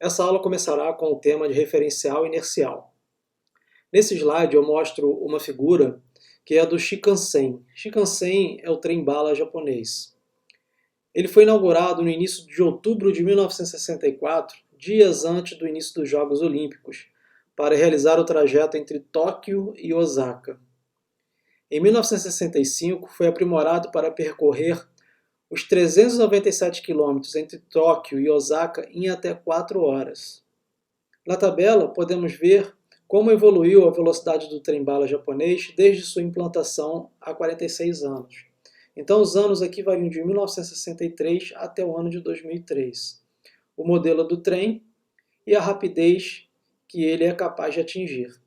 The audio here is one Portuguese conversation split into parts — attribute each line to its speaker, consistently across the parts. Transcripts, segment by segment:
Speaker 1: Essa aula começará com o tema de referencial inercial. Nesse slide eu mostro uma figura que é a do Shinkansen. Shinkansen é o trem-bala japonês. Ele foi inaugurado no início de outubro de 1964, dias antes do início dos Jogos Olímpicos, para realizar o trajeto entre Tóquio e Osaka. Em 1965 foi aprimorado para percorrer os 397 quilômetros entre Tóquio e Osaka em até 4 horas. Na tabela, podemos ver como evoluiu a velocidade do trem-bala japonês desde sua implantação há 46 anos. Então, os anos aqui variam de 1963 até o ano de 2003. O modelo do trem e a rapidez que ele é capaz de atingir.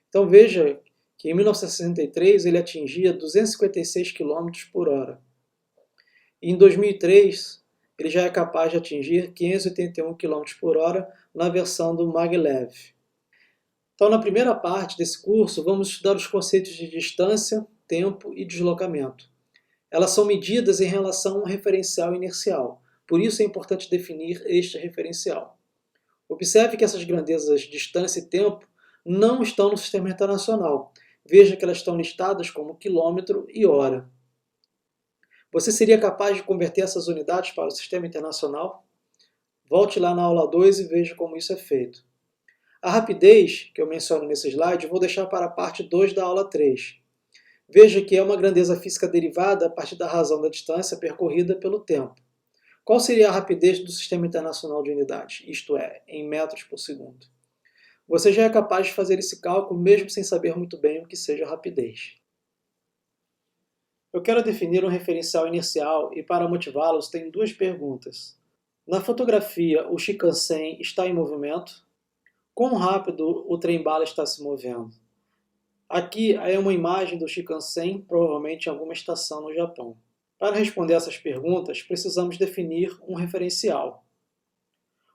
Speaker 1: Então, veja que em 1963 ele atingia 256 km por hora. Em 2003, ele já é capaz de atingir 581 km por hora na versão do maglev. Então, na primeira parte desse curso, vamos estudar os conceitos de distância, tempo e deslocamento. Elas são medidas em relação a um referencial inercial, por isso é importante definir este referencial. Observe que essas grandezas distância e tempo não estão no sistema internacional. Veja que elas estão listadas como quilômetro e hora. Você seria capaz de converter essas unidades para o sistema internacional? Volte lá na aula 2 e veja como isso é feito. A rapidez, que eu menciono nesse slide, vou deixar para a parte 2 da aula 3. Veja que é uma grandeza física derivada a partir da razão da distância percorrida pelo tempo. Qual seria a rapidez do Sistema Internacional de Unidades, isto é, em metros por segundo? Você já é capaz de fazer esse cálculo mesmo sem saber muito bem o que seja rapidez. Eu quero definir um referencial inercial e para motivá-los tenho duas perguntas. Na fotografia, o Shinkansen está em movimento? Quão rápido o trem-bala está se movendo? Aqui é uma imagem do Shinkansen, provavelmente em alguma estação no Japão. Para responder essas perguntas, precisamos definir um referencial.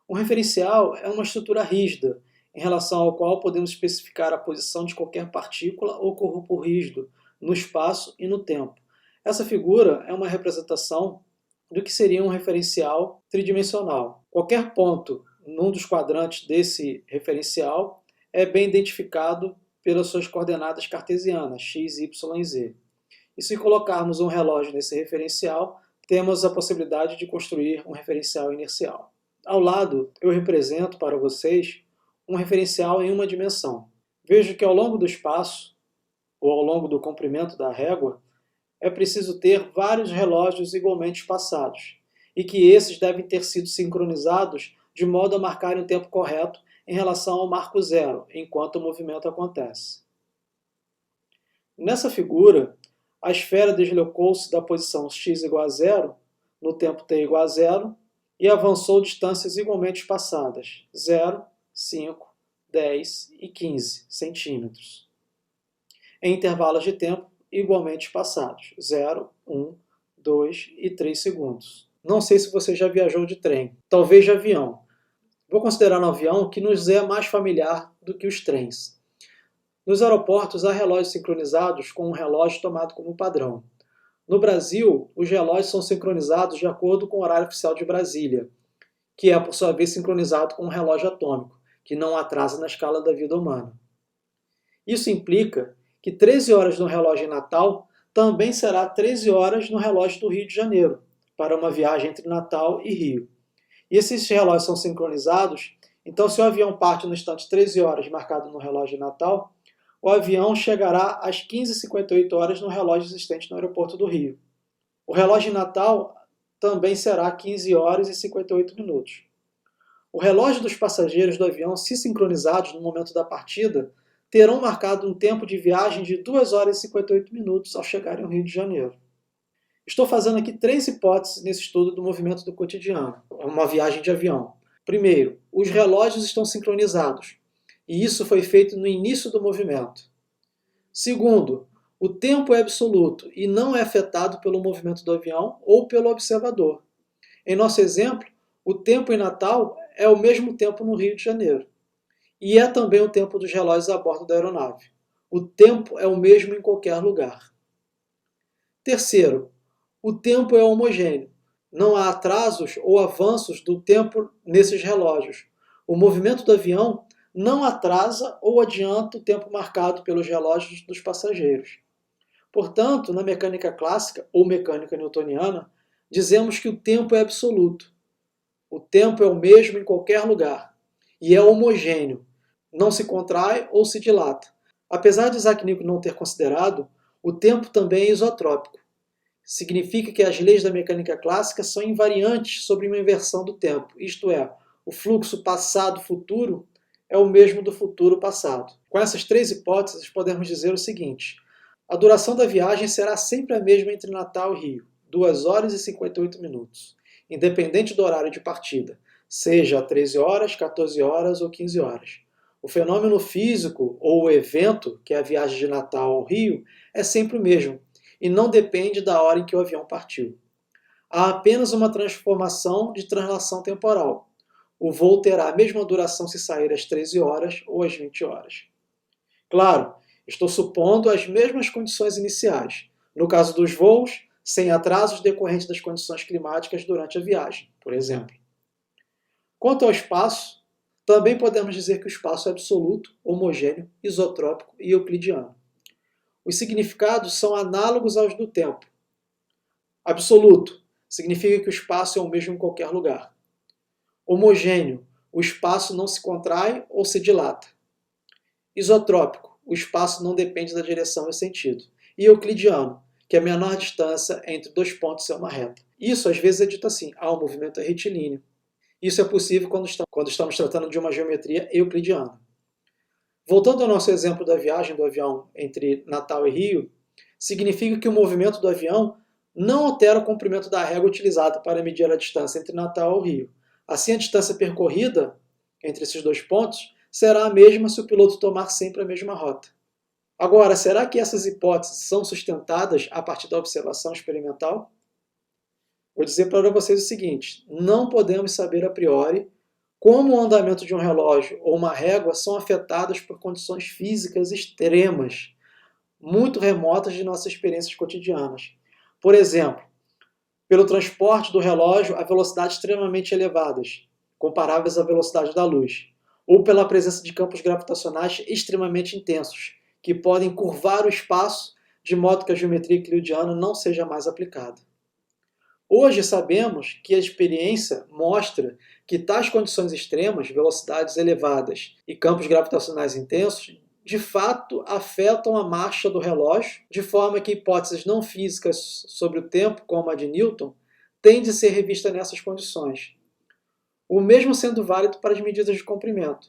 Speaker 1: Um referencial é uma estrutura rígida, em relação ao qual podemos especificar a posição de qualquer partícula ou corpo rígido, no espaço e no tempo. Essa figura é uma representação do que seria um referencial tridimensional. Qualquer ponto num dos quadrantes desse referencial é bem identificado pelas suas coordenadas cartesianas, x, y e z. E se colocarmos um relógio nesse referencial, temos a possibilidade de construir um referencial inercial. Ao lado, eu represento para vocês um referencial em uma dimensão. Vejo que ao longo do espaço, ou ao longo do comprimento da régua, é preciso ter vários relógios igualmente espaçados, e que esses devem ter sido sincronizados de modo a marcarem o tempo correto em relação ao marco zero, enquanto o movimento acontece. Nessa figura, a esfera deslocou-se da posição x igual a zero, no tempo t igual a zero, e avançou distâncias igualmente espaçadas, 0, 5, 10 e 15 centímetros, em intervalos de tempo igualmente espaçados, 0, 1, 2 e 3 segundos. Não sei se você já viajou de trem, talvez de avião. Vou considerar no avião que nos é mais familiar do que os trens. Nos aeroportos há relógios sincronizados com um relógio tomado como padrão. No Brasil, os relógios são sincronizados de acordo com o horário oficial de Brasília, que é, por sua vez, sincronizado com um relógio atômico, que não atrasa na escala da vida humana. Isso implica que 13 horas no relógio em Natal também será 13 horas no relógio do Rio de Janeiro, para uma viagem entre Natal e Rio. E esses relógios são sincronizados, então se o avião parte no instante 13 horas marcado no relógio de Natal, o avião chegará às 15h58 horas no relógio existente no aeroporto do Rio. O relógio de Natal também será 15 horas e 58 minutos. O relógio dos passageiros do avião, se sincronizados no momento da partida, terão marcado um tempo de viagem de 2 horas e 58 minutos ao chegarem ao Rio de Janeiro. Estou fazendo aqui 3 hipóteses nesse estudo do movimento do cotidiano, uma viagem de avião. Primeiro, os relógios estão sincronizados, e isso foi feito no início do movimento. Segundo, o tempo é absoluto e não é afetado pelo movimento do avião ou pelo observador. Em nosso exemplo, o tempo em Natal é o mesmo tempo no Rio de Janeiro. E é também o tempo dos relógios a bordo da aeronave. O tempo é o mesmo em qualquer lugar. Terceiro, o tempo é homogêneo. Não há atrasos ou avanços do tempo nesses relógios, O movimento do avião não atrasa ou adianta o tempo marcado pelos relógios dos passageiros. Portanto, na mecânica clássica ou mecânica newtoniana, dizemos que o tempo é absoluto. O tempo é o mesmo em qualquer lugar e é homogêneo, não se contrai ou se dilata. Apesar de Isaac Newton não ter considerado, o tempo também é isotrópico. Significa que as leis da mecânica clássica são invariantes sobre uma inversão do tempo, isto é, o fluxo passado-futuro é o mesmo do futuro-passado. Com essas três hipóteses, podemos dizer o seguinte: a duração da viagem será sempre a mesma entre Natal e Rio, 2 horas e 58 minutos, independente do horário de partida, seja 13 horas, 14 horas ou 15 horas. O fenômeno físico ou o evento, que é a viagem de Natal ao Rio, é sempre o mesmo, e não depende da hora em que o avião partiu. Há apenas uma transformação de translação temporal. O voo terá a mesma duração se sair às 13 horas ou às 20 horas. Claro, estou supondo as mesmas condições iniciais. No caso dos voos, sem atrasos decorrentes das condições climáticas durante a viagem, por exemplo. Quanto ao espaço, também podemos dizer que o espaço é absoluto, homogêneo, isotrópico e euclidiano. Os significados são análogos aos do tempo. Absoluto significa que o espaço é o mesmo em qualquer lugar. Homogêneo, o espaço não se contrai ou se dilata. Isotrópico, o espaço não depende da direção e sentido. E euclidiano, que a menor distância entre dois pontos é uma reta. Isso às vezes é dito assim: o movimento é retilíneo. Isso é possível quando estamos tratando de uma geometria euclidiana. Voltando ao nosso exemplo da viagem do avião entre Natal e Rio, significa que o movimento do avião não altera o comprimento da régua utilizada para medir a distância entre Natal e Rio. Assim, a distância percorrida entre esses dois pontos será a mesma se o piloto tomar sempre a mesma rota. Agora, será que essas hipóteses são sustentadas a partir da observação experimental? Vou dizer para vocês o seguinte: não podemos saber a priori como o andamento de um relógio ou uma régua são afetados por condições físicas extremas, muito remotas de nossas experiências cotidianas. Por exemplo, pelo transporte do relógio a velocidades extremamente elevadas, comparáveis à velocidade da luz, ou pela presença de campos gravitacionais extremamente intensos, que podem curvar o espaço de modo que a geometria euclidiana não seja mais aplicada. Hoje sabemos que a experiência mostra que tais condições extremas, velocidades elevadas e campos gravitacionais intensos, de fato afetam a marcha do relógio, de forma que hipóteses não físicas sobre o tempo, como a de Newton, têm de ser revista nessas condições. O mesmo sendo válido para as medidas de comprimento.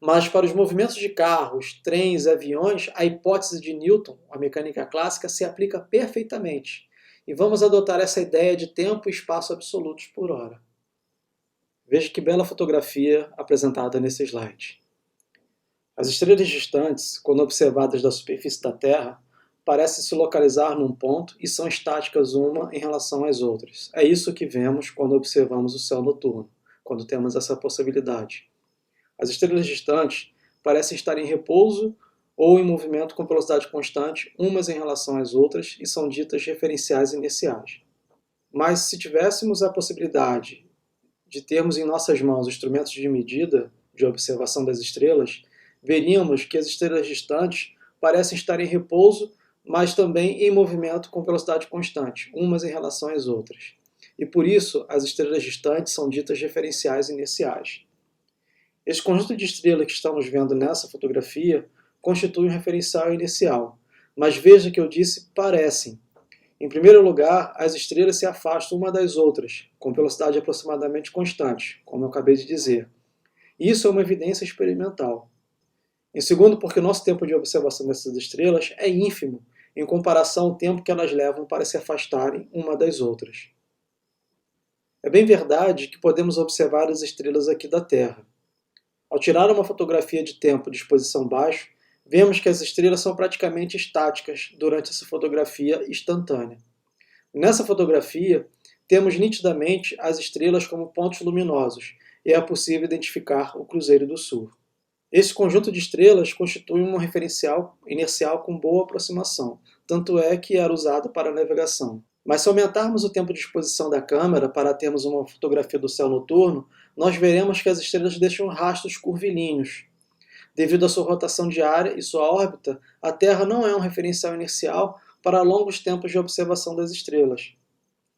Speaker 1: Mas para os movimentos de carros, trens e aviões, a hipótese de Newton, a mecânica clássica, se aplica perfeitamente. E vamos adotar essa ideia de tempo e espaço absolutos por hora. Veja que bela fotografia apresentada nesse slide. As estrelas distantes, quando observadas da superfície da Terra, parecem se localizar num ponto e são estáticas uma em relação às outras. É isso que vemos quando observamos o céu noturno, quando temos essa possibilidade. As estrelas distantes parecem estar em repouso ou em movimento com velocidade constante, umas em relação às outras, e são ditas referenciais inerciais. Mas se tivéssemos a possibilidade de termos em nossas mãos instrumentos de medida, de observação das estrelas, veríamos que as estrelas distantes parecem estar em repouso, mas também em movimento com velocidade constante, umas em relação às outras. E por isso, as estrelas distantes são ditas referenciais inerciais. Esse conjunto de estrelas que estamos vendo nessa fotografia constitui um referencial inicial, mas veja que eu disse parecem. Em primeiro lugar, as estrelas se afastam uma das outras, com velocidade aproximadamente constante, como eu acabei de dizer. Isso é uma evidência experimental. Em segundo, porque o nosso tempo de observação dessas estrelas é ínfimo em comparação ao tempo que elas levam para se afastarem uma das outras. É bem verdade que podemos observar as estrelas aqui da Terra. Ao tirar uma fotografia de tempo de exposição baixa, vemos que as estrelas são praticamente estáticas durante essa fotografia instantânea. Nessa fotografia, temos nitidamente as estrelas como pontos luminosos e é possível identificar o Cruzeiro do Sul. Esse conjunto de estrelas constitui um referencial inercial com boa aproximação, tanto é que era usado para a navegação. Mas se aumentarmos o tempo de exposição da câmera para termos uma fotografia do céu noturno, nós veremos que as estrelas deixam rastros curvilíneos. Devido à sua rotação diária e sua órbita, a Terra não é um referencial inercial para longos tempos de observação das estrelas.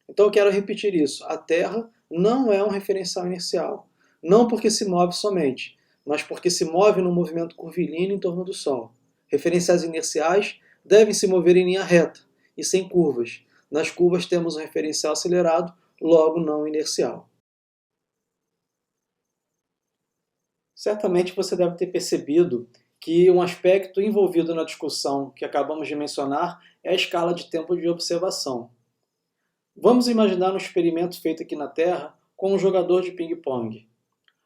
Speaker 1: Então eu quero repetir isso. A Terra não é um referencial inercial. Não porque se move somente, mas porque se move num movimento curvilíneo em torno do Sol. Referenciais inerciais devem se mover em linha reta e sem curvas. Nas curvas temos um referencial acelerado, logo não inercial. Certamente você deve ter percebido que um aspecto envolvido na discussão que acabamos de mencionar é a escala de tempo de observação. Vamos imaginar um experimento feito aqui na Terra com um jogador de ping-pong.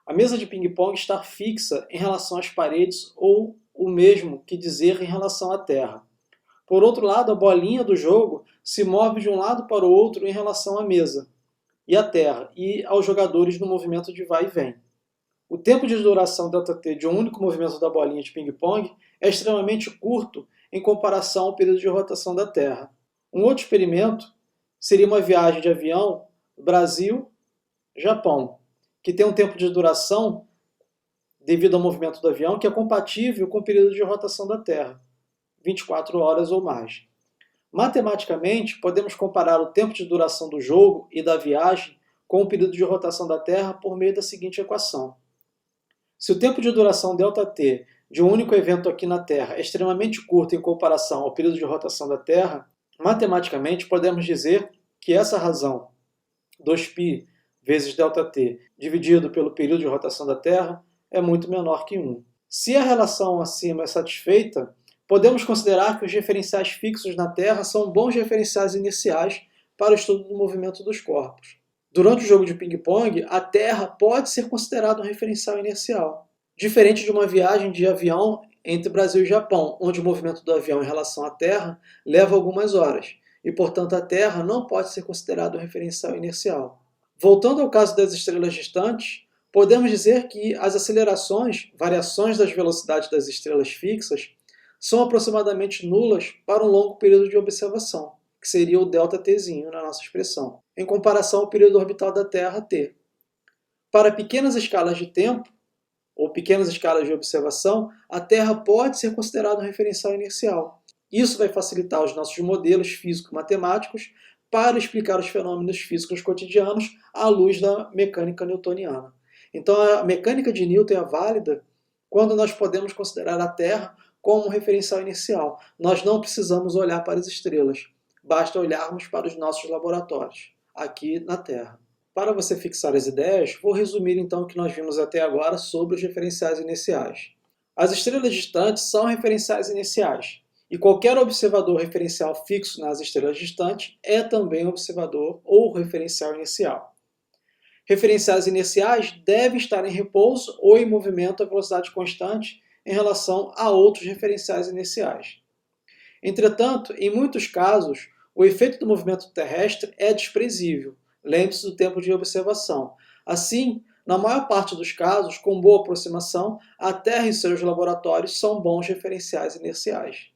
Speaker 1: A mesa de ping-pong está fixa em relação às paredes ou o mesmo que dizer em relação à Terra. Por outro lado, a bolinha do jogo se move de um lado para o outro em relação à mesa e à Terra e aos jogadores no movimento de vai e vem. O tempo de duração ΔT de um único movimento da bolinha de ping-pong é extremamente curto em comparação ao período de rotação da Terra. Um outro experimento seria uma viagem de avião Brasil-Japão, que tem um tempo de duração, devido ao movimento do avião, que é compatível com o período de rotação da Terra, 24 horas ou mais. Matematicamente, podemos comparar o tempo de duração do jogo e da viagem com o período de rotação da Terra por meio da seguinte equação. Se o tempo de duração ΔT de um único evento aqui na Terra é extremamente curto em comparação ao período de rotação da Terra, matematicamente podemos dizer que essa razão, 2π vezes ΔT dividido pelo período de rotação da Terra, é muito menor que 1. Se a relação acima é satisfeita, podemos considerar que os referenciais fixos na Terra são bons referenciais iniciais para o estudo do movimento dos corpos. Durante o jogo de ping-pong, a Terra pode ser considerada um referencial inercial, diferente de uma viagem de avião entre Brasil e Japão, onde o movimento do avião em relação à Terra leva algumas horas, e, portanto, a Terra não pode ser considerada um referencial inercial. Voltando ao caso das estrelas distantes, podemos dizer que as acelerações, variações das velocidades das estrelas fixas, são aproximadamente nulas para um longo período de observação, que seria o ΔTzinho na nossa expressão, em comparação ao período orbital da Terra, t. Para pequenas escalas de tempo, ou pequenas escalas de observação, a Terra pode ser considerada um referencial inercial. Isso vai facilitar os nossos modelos físico-matemáticos para explicar os fenômenos físicos cotidianos à luz da mecânica newtoniana. Então, a mecânica de Newton é válida quando nós podemos considerar a Terra como um referencial inicial. Nós não precisamos olhar para as estrelas, basta olharmos para os nossos laboratórios, aqui na Terra. Para você fixar as ideias, vou resumir então o que nós vimos até agora sobre os referenciais iniciais. As estrelas distantes são referenciais iniciais, e qualquer observador referencial fixo nas estrelas distantes é também observador ou referencial inicial. Referenciais iniciais devem estar em repouso ou em movimento a velocidade constante em relação a outros referenciais iniciais. Entretanto, em muitos casos, o efeito do movimento terrestre é desprezível. Lembre-se do tempo de observação. Assim, na maior parte dos casos, com boa aproximação, a Terra e seus laboratórios são bons referenciais inerciais.